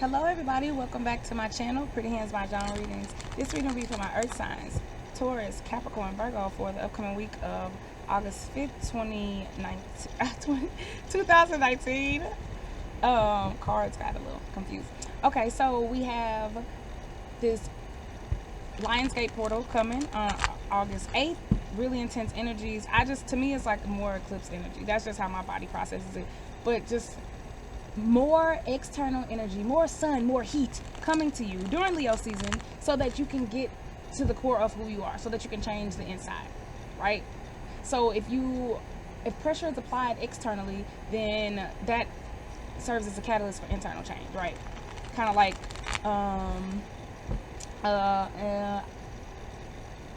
Hello everybody, welcome back to my channel, Pretty Hands Mah Jongg readings. This reading will be for my earth signs, Taurus, Capricorn, Virgo for the upcoming week of August 5th, 2019. Cards got a little confused. Okay, so we have this Lionsgate portal coming on August 8th. Really intense energies. To me, it's like more eclipse energy. That's just how my body processes it. But just more external energy, more sun, more heat coming to you during Leo season so that you can get to the core of who you are, so that you can change the inside, right? So if pressure is applied externally, then that serves as a catalyst for internal change, right? Kind of like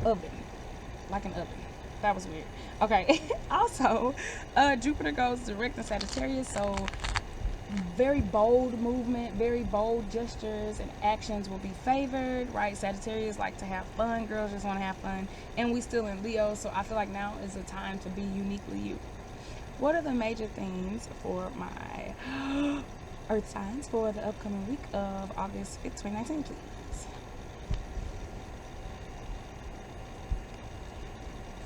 oven, like an oven. That was weird. Okay. Also, Jupiter goes direct in Sagittarius, so very bold movement, very bold gestures and actions will be favored, right? Sagittarius like to have fun. Girls just want to have fun. And we still in Leo, so I feel like now is the time to be uniquely you. What are the major themes for my earth signs for the upcoming week of August 5th, 2019, please?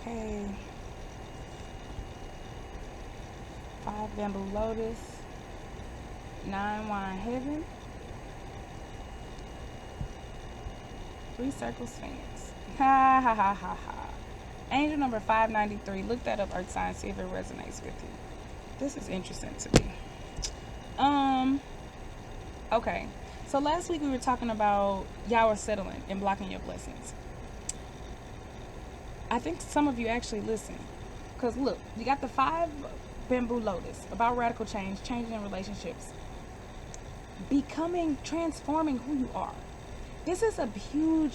Okay. 5 bamboo lotus. 9 wine heaven, 3 circles phoenix. Ha ha ha ha ha. Angel number 593. Look that up, earth sign, see if it resonates with you. This is interesting to me. Okay, so last week we were talking about y'all were settling and blocking your blessings. I think some of you actually listen, because look, you got the 5 bamboo lotus about radical change, changing in relationships, transforming who you are. This is a huge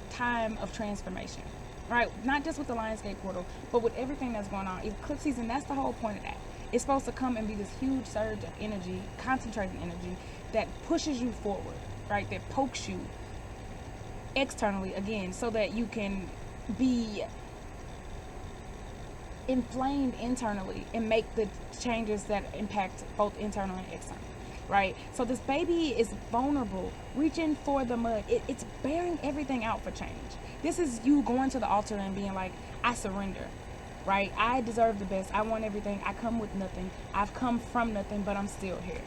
time of transformation, right? Not just with the Lionsgate portal, but with everything that's going on. Eclipse season, that's the whole point of that. It's supposed to come and be this huge surge of energy, concentrated energy, that pushes you forward, right? That pokes you externally again, so that you can be inflamed internally and make the changes that impact both internal and external. Right? So this baby is vulnerable, reaching for the mud. It's bearing everything out for change. This is you going to the altar and being like, I surrender, right? I deserve the best. I want everything. I come with nothing. I've come from nothing, but I'm still here.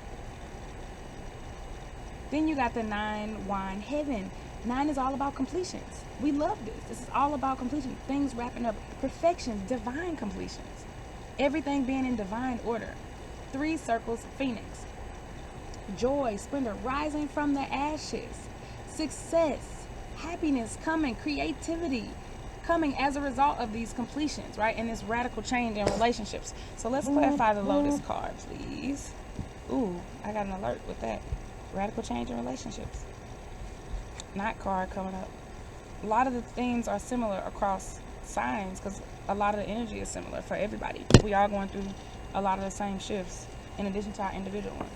Then you got the 9 wine heaven. 9 is all about completions. We love this. This is all about completion. Things wrapping up. Perfections, divine completions. Everything being in divine order. 3 circles, phoenix. Joy, splendor, rising from the ashes, success, happiness coming, creativity coming as a result of these completions, right? And this radical change in relationships. So let's clarify the lotus card, please. Ooh, I got an alert with that. Radical change in relationships. Knot card coming up. A lot of the themes are similar across signs because a lot of the energy is similar for everybody. We are going through a lot of the same shifts in addition to our individual ones.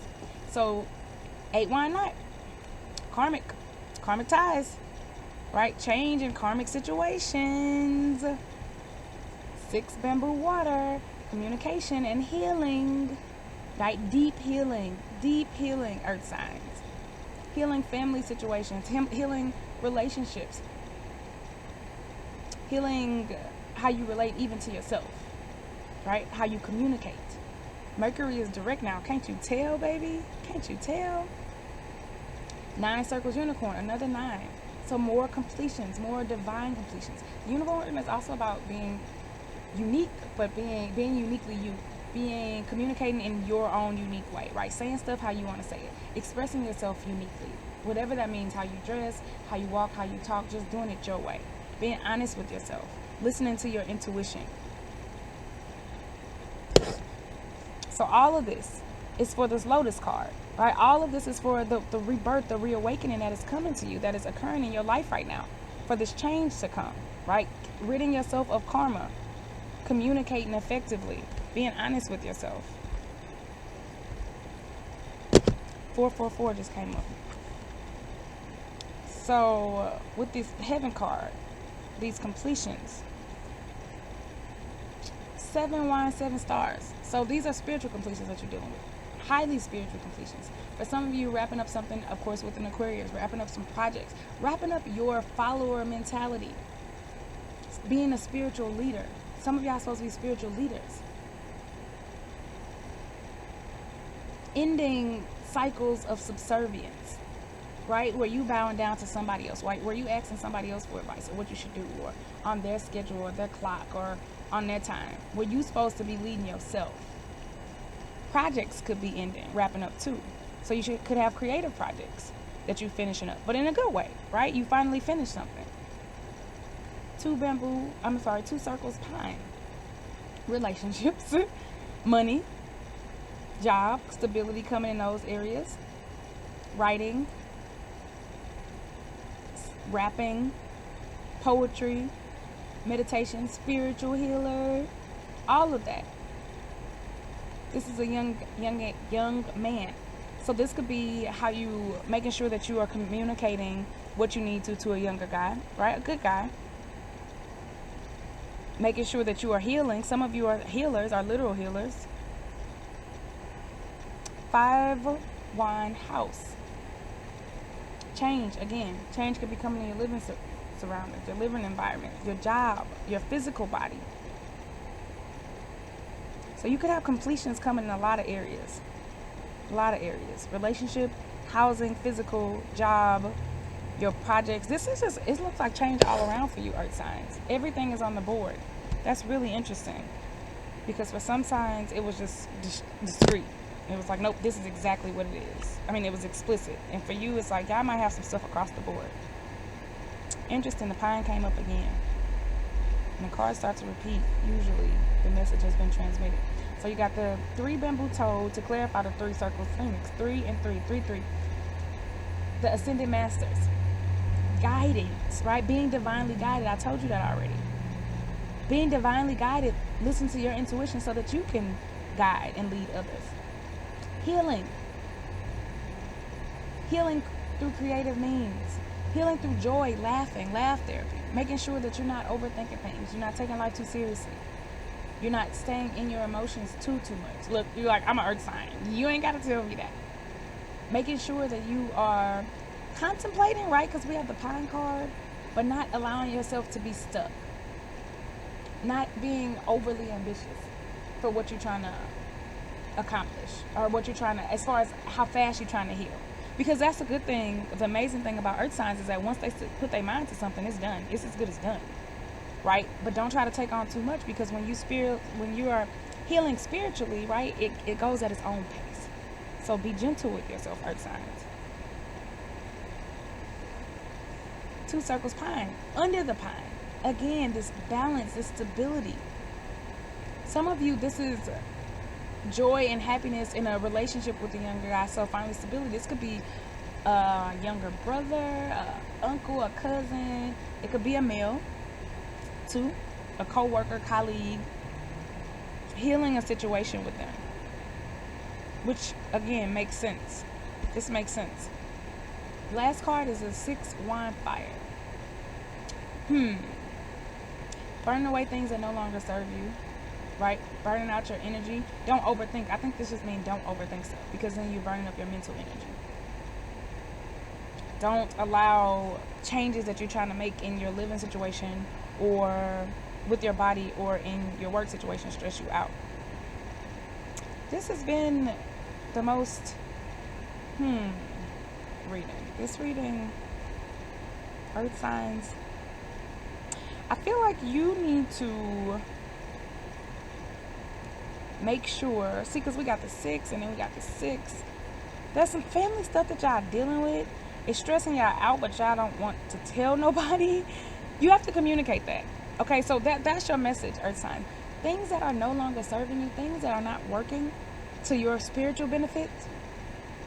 So 8 wine knot, karmic ties, right? Change in karmic situations. 6 bamboo water, communication and healing, right? Deep healing, earth signs. Healing family situations, healing relationships, healing how you relate even to yourself, right? How you communicate. Mercury is direct now. Can't you tell, baby? Can't you tell? 9 circles unicorn, another 9. So more completions, more divine completions. Unicorn is also about being unique, but being uniquely you. Communicating in your own unique way, right? Saying stuff how you want to say it. Expressing yourself uniquely. Whatever that means, how you dress, how you walk, how you talk, just doing it your way. Being honest with yourself. Listening to your intuition. So all of this is for this lotus card, right? All of this is for the rebirth, the reawakening that is coming to you, that is occurring in your life right now, for this change to come, right? Ridding yourself of karma, communicating effectively, being honest with yourself. 444 just came up. So with this heaven card, these completions, 7 wine, 7 stars. So these are spiritual completions that you're dealing with. highly spiritual completions. For some of you, wrapping up something, of course, with an Aquarius, wrapping up some projects, wrapping up your follower mentality, being a spiritual leader. Some of y'all supposed to be spiritual leaders. Ending cycles of subservience, right? Where you bowing down to somebody else, right? Where you asking somebody else for advice or what you should do, or on their schedule or their clock or on their time, where you supposed to be leading yourself. Projects could be ending, wrapping up too. So you could have creative projects that you finishing up, but in a good way, right? You finally finished something. Two circles pine. Relationships, money, job, stability coming in those areas. Writing, rapping, poetry, meditation, spiritual healer, all of that. This is a young man. So this could be how you making sure that you are communicating what you need to a younger guy, right? A good guy. Making sure that you are healing. Some of you are healers, are literal healers. 5 wine house. Change, again. Change could be coming in your living surroundings, your living environment, your job, your physical body. So you could have completions coming in a lot of areas. A lot of areas. Relationship, housing, physical, job, your projects. This is just, it looks like change all around for you, earth signs. Everything is on the board. That's really interesting. Because for some signs, it was just discreet. It was like, nope, this is exactly what it is. I mean, it was explicit. And for you, it's like, y'all might have some stuff across the board. Interesting, the pine came up again. And the cards start to repeat. Usually, the message has been transmitted. So you got the 3 bamboo toad to clarify the 3 circles phoenix. 3 and 3, 3, 3. The ascended masters. Guidance, right? Being divinely guided. I told you that already. Being divinely guided, listen to your intuition so that you can guide and lead others. Healing. Healing through creative means. Healing through joy, laughing, laugh therapy. Making sure that you're not overthinking things. You're not taking life too seriously. You're not staying in your emotions too much. Look, you're like, I'm an earth sign. You ain't got to tell me that. Making sure that you are contemplating, right? Because we have the pine card, but not allowing yourself to be stuck. Not being overly ambitious for what you're trying to accomplish, or what you're trying to, as far as how fast you're trying to heal. Because that's a good thing. The amazing thing about earth signs is that once they put their mind to something, it's done. It's as good as done, right? But don't try to take on too much, because when you are healing spiritually, right, it goes at its own pace. So be gentle with yourself, earth signs. 2 circles pine, under the pine. Again, this balance, this stability. Some of you, this is joy and happiness in a relationship with a younger guy. So finally, stability. This could be a younger brother, a uncle, a cousin. It could be a male, too, a co-worker, colleague. Healing a situation with them, which again makes sense. This makes sense. Last card is a 6 wine fire. Burning away things that no longer serve you. Right? Burning out your energy. Don't overthink. I think this just means don't overthink stuff, because then you're burning up your mental energy. Don't allow changes that you're trying to make in your living situation or with your body or in your work situation stress you out. This has been the most reading. This reading, earth signs, I feel like you need to make sure, see, because we got the 6 and then we got the 6. There's some family stuff that y'all dealing with. It's stressing y'all out, but y'all don't want to tell nobody. You have to communicate that. Okay, so that's your message, earth sign. Things that are no longer serving you, things that are not working to your spiritual benefits,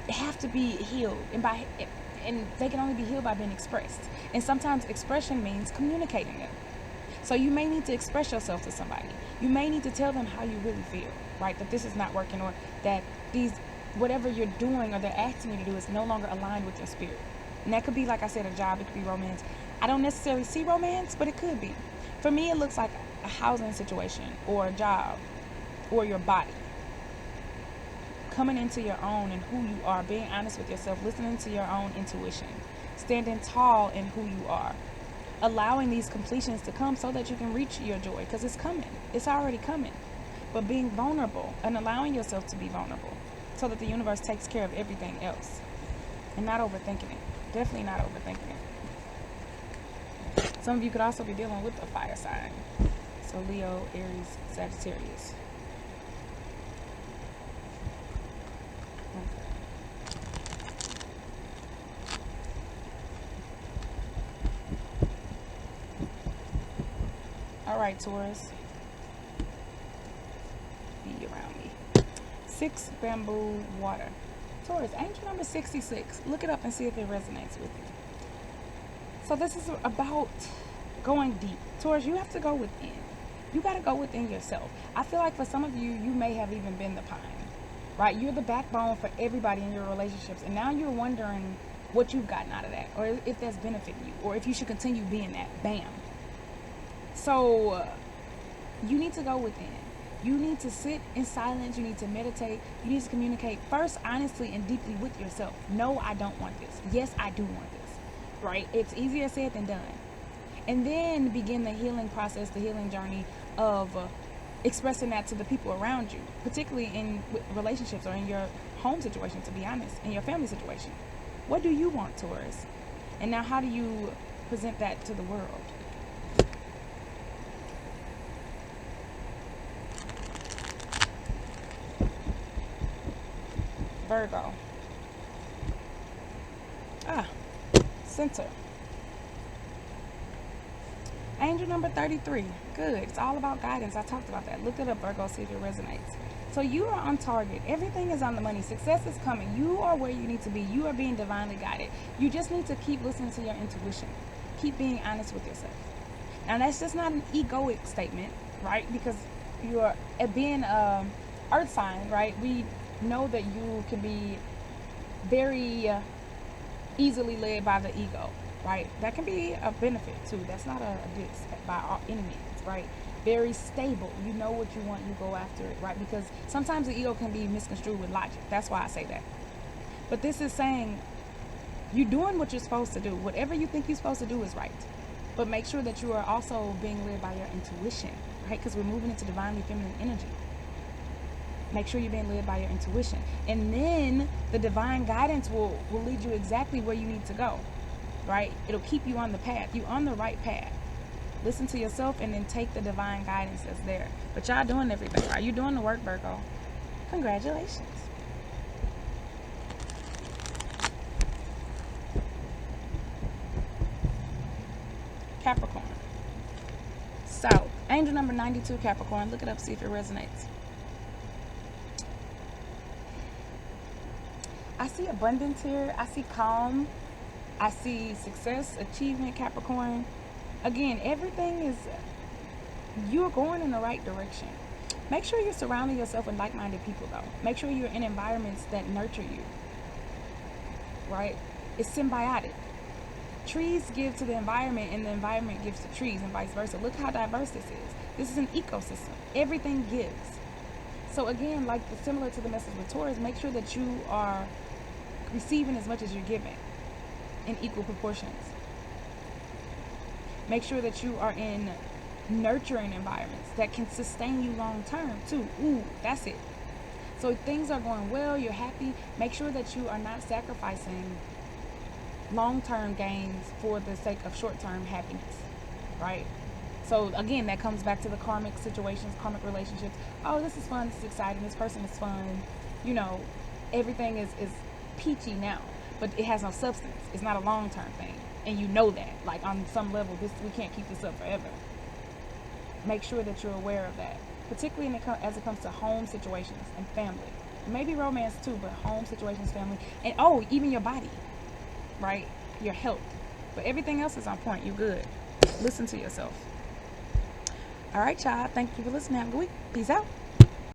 have to be healed. And they can only be healed by being expressed. And sometimes expression means communicating them. So you may need to express yourself to somebody. You may need to tell them how you really feel, right? That this is not working, or that whatever you're doing or they're asking you to do is no longer aligned with your spirit. And that could be, like I said, a job. It could be romance. I don't necessarily see romance, but it could be. For me, it looks like a housing situation or a job or your body. coming into your own and who you are, being honest with yourself, listening to your own intuition, standing tall in who you are, allowing these completions to come so that you can reach your joy, because it's coming. It's already coming. But being vulnerable and allowing yourself to be vulnerable so that the universe takes care of everything else, and not overthinking it. Definitely not overthinking it. Some of you could also be dealing with a fire sign. So Leo, Aries, Sagittarius. All right, Taurus. Be around me. 6 bamboo water. Taurus, angel number 66. Look it up and see if it resonates with you. So this is about going deep. Taurus, you have to go within. You got to go within yourself. I feel like for some of you, you may have even been the pine, right? You're the backbone for everybody in your relationships. And now you're wondering what you've gotten out of that, or if that's benefiting you, or if you should continue being that. Bam. So you need to go within. You need to sit in silence. You need to meditate. You need to communicate first honestly and deeply with yourself. No, I don't want this. Yes, I do want this. Right? It's easier said than done. And then begin the healing process, the healing journey of expressing that to the people around you, particularly in relationships or in your home situation, to be honest, in your family situation. What do you want, Taurus? And now how do you present that to the world? Virgo. Center. Angel number 33. Good. It's all about guidance. I talked about that. Look it up, Virgo, see if it resonates. So you are on target. Everything is on the money. Success is coming. You are where you need to be. You are being divinely guided. You just need to keep listening to your intuition. Keep being honest with yourself. Now, that's just not an egoic statement, right? Because you're being earth sign, right? We know that you can be very easily led by the ego, right? That can be a benefit too. That's not a diss by any means, right? Very stable. You know what you want, you go after it, right? Because sometimes the ego can be misconstrued with logic. That's why I say that. But this is saying you're doing what you're supposed to do. Whatever you think you're supposed to do is right. But make sure that you are also being led by your intuition, right? Because we're moving into divinely feminine energy. Make sure you're being led by your intuition. And then the divine guidance will lead you exactly where you need to go, right? It'll keep you on the path. You're on the right path. Listen to yourself and then take the divine guidance that's there. But y'all doing everything. Are you doing the work, Virgo? Congratulations. Capricorn. South. Angel number 92, Capricorn. Look it up, see if it resonates. I see abundance here. I see calm. I see success, achievement, Capricorn. Again, everything is, you're going in the right direction. Make sure you're surrounding yourself with like-minded people, though. Make sure you're in environments that nurture you, right? It's symbiotic. Trees give to the environment, and the environment gives to trees, and vice versa. Look how diverse this is. This is an ecosystem. Everything gives. So again, like similar to the message with Taurus, make sure that you are receiving as much as you're giving in equal proportions. Make sure that you are in nurturing environments that can sustain you long term too. Ooh, that's it. So if things are going well, you're happy, make sure that you are not sacrificing long-term gains for the sake of short-term happiness, right? So again, that comes back to the karmic situations, karmic relationships. Oh, this is fun, this is exciting, this person is fun. You know, everything is peachy now, but it has no substance. It's not a long-term thing. And you know that, like on some level, we can't keep this up forever. Make sure that you're aware of that, particularly as it comes to home situations and family. Maybe romance too, but home situations, family, and even your body, right? Your health. But everything else is on point. You're good. Listen to yourself. All right, y'all. Thank you for listening. Have a good week. Peace out.